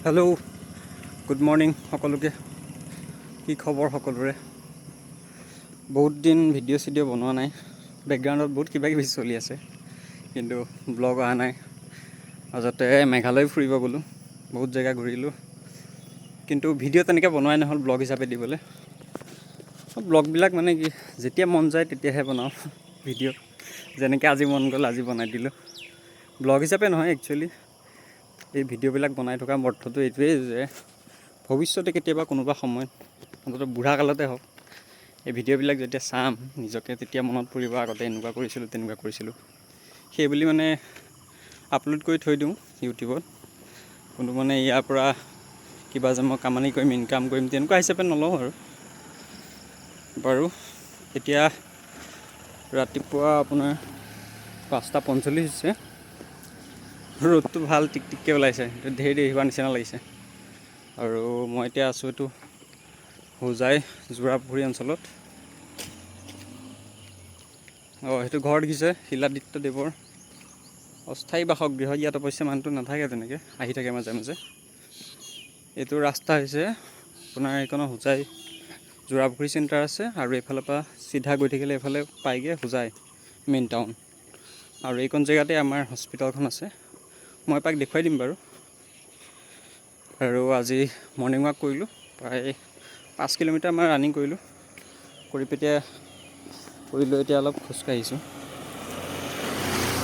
Hello', good morning সকলোকে। কি খবৰ সকলোৰে? বহুত দিন ভিডিঅ' চিডিঅ' বনোৱা নাই। বেকগ্ৰাউণ্ডত বহুত কিবাকিবি চলি আছে, কিন্তু ব্লগ অহা নাই। মাজতে মেঘালয় ফুৰিব গ'লোঁ, বহুত জেগা ঘূৰিলোঁ, কিন্তু ভিডিঅ' তেনেকৈ বনোৱাই নহ'ল ব্লগ হিচাপে দিবলৈ। ব্লগবিলাক মানে কি, যেতিয়া মন যায় তেতিয়াহে বনাওঁ ভিডিঅ'। যেনেকৈ আজি মন গ'ল আজি বনাই দিলোঁ। ব্লগ হিচাপে নহয় একচুৱেলি। এই ভিডিঅ'বিলাক বনাই থকা অৰ্থটো এইটোৱেই যে ভৱিষ্যতে কেতিয়াবা কোনোবা সময়ত, অন্ততঃ বুঢ়া কালতে হওক, এই ভিডিঅ'বিলাক যেতিয়া চাম নিজকে, তেতিয়া মনত পৰিব আগতে এনেকুৱা কৰিছিলোঁ তেনেকুৱা কৰিছিলোঁ। সেইবুলি মানে আপলোড কৰি থৈ দিওঁ ইউটিউবত। কিন্তু মানে ইয়াৰ পৰা কিবা যে মই কামানি কৰিম, ইনকাম কৰিম, তেনেকুৱা হিচাপে নলওঁ আৰু। বাৰু এতিয়া ৰাতিপুৱা আপোনাৰ 5:45 হৈছে। ৰ'দটো ভাল টিকটিককৈ ওলাইছে, ধেৰ দেৰি হোৱাৰ নিচিনা লাগিছে। আৰু মই এতিয়া আছোঁ এইটো হোজাই যোৰাপুখুৰী অঞ্চলত। সেইটো ঘৰ দেখিছে, শিলাদিত্যদেৱৰ অস্থায়ী বাসগৃহ। ইয়াত অৱশ্যে মানুহটো নাথাকে, তেনেকৈ আহি থাকে মাজে মাজে। এইটো ৰাস্তা হৈছে আপোনাৰ এইকণৰ হোজাই যোৰাপুখুৰী চেণ্টাৰ আছে, আৰু এইফালৰ পৰা চিধা গৈ থাকিলে এইফালে পায়গৈ হোজাই মেইন টাউন। আৰু এইকণ জেগাতে আমাৰ হস্পিটেলখন আছে। মই এপাক দেখুৱাই দিম বাৰু। আৰু আজি মৰ্ণিং ৱাক কৰিলোঁ, প্ৰায় 5 কিলোমিটাৰমান ৰানিং কৰিলোঁ। কৰি লৈ এতিয়া অলপ খোজকাঢ়িছোঁ।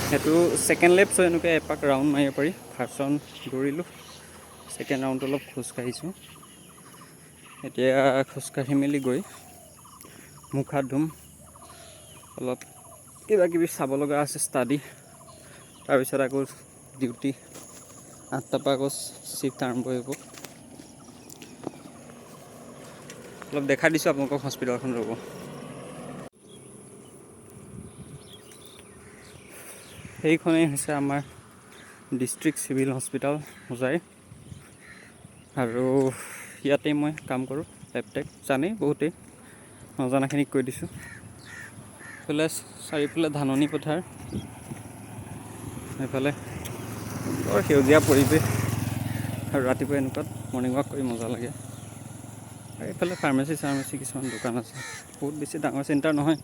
সেইটো ছেকেণ্ড লেপ, চ' এনেকৈ এপাক ৰাউণ্ড মাৰিব পাৰি। ফাৰ্ষ্ট ৰাউণ্ড দৌৰিলোঁ, ছেকেণ্ড ৰাউণ্ডটো অলপ খোজকাঢ়িছোঁ। এতিয়া খোজকাঢ়ি মেলি গৈ মুখ হাত ধুম, অলপ কিবাকিবি চাব লগা আছে, ষ্টাডি। তাৰপিছত আকৌ ডিউটি, 8টাৰ পৰা আকৌ শ্বিফ্ট আৰম্ভ হ'ব। অলপ দেখাই দিছোঁ আপোনালোকক হস্পিটেলখন, ৰ'ব। সেইখনেই হৈছে আমাৰ ডিষ্ট্ৰিক্ট চিভিল হস্পিটেল হোজাই। আৰু ইয়াতেই মই কাম কৰোঁ, লেপটেক। জানেই বহুতেই, নজনাখিনিক কৈ দিছোঁ। এইফালে চাৰিওফালে ধাননি পথাৰ, এইফালে বৰ সেউজীয়া পৰিৱেশ। আৰু ৰাতিপুৱা এনেকুৱাত মৰ্ণিং ৱাক কৰি মজা লাগে। আৰু এইফালে ফাৰ্মাচী চাৰ্মাচী কিছুমান দোকান আছে, বহুত বেছি ডাঙৰ চেণ্টাৰ নহয়।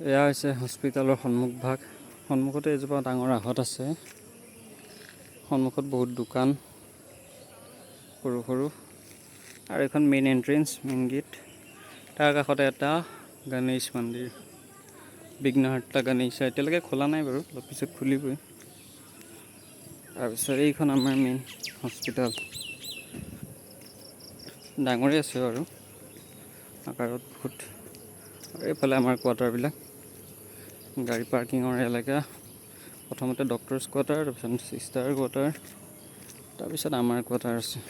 এয়া হৈছে হস্পিটেলৰ সন্মুখভাগ। সন্মুখতে এজোপা ডাঙৰ আহঁত আছে। সন্মুখত বহুত দোকান সৰু সৰু, আৰু এখন মেইন এণ্ট্ৰেঞ্চ, মেইন গেট। তাৰ কাষতে এটা গণেশ মন্দিৰ, বিঘ্নহাৰ্তা গণেশা। এতিয়ালৈকে খোলা নাই বাৰু, অলপ পিছত খুলিবই। তাৰপিছত এইখন আমাৰ মেইন হস্পিটেল, ডাঙৰেই আছে বাৰু আকাৰত বহুত। আৰু এইফালে আমাৰ কোৱাৰ্টাৰবিলাক, গাড়ী পাৰ্কিঙৰ এলেকা। প্ৰথমতে ডক্টৰছ কোৱাৰ্টাৰ, তাৰপিছত চিষ্টাৰ কোৱাৰ্টাৰ, তাৰপিছত আমাৰ কোৱাৰ্টাৰ আছে।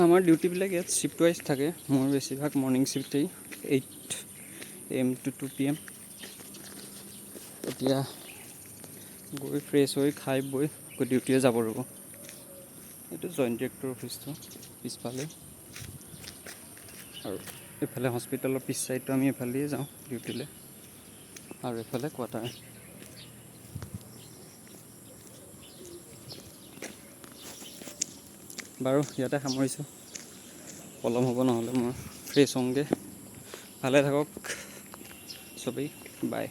আমাৰ ডিউটিবিলাক ইয়াত শ্বিফ্ট ৱাইজ থাকে। মোৰ বেছিভাগ মৰ্ণিং শ্বিফ্টেই, 8 AM to 2 PM। এতিয়া গৈ ফ্ৰেছ হৈ খাই বৈ আকৌ ডিউটিয়ে যাব ৰ'ব। এইটো জইণ্ট ডিৰেক্টৰ অফিচটো পিছফালে, আৰু এইফালে হস্পিটেলৰ পিছ চাইডটো আমি এইফালেদিয়ে যাওঁ ডিউটিলৈ, আৰু এইফালে কোৱাৰ্টাৰ। বাৰু ইয়াতে সামৰিছোঁ, পলম হ'ব নহ'লে। মই ফ্ৰেছ হওঁগৈ। ভালে থাকক চবেই, বাই।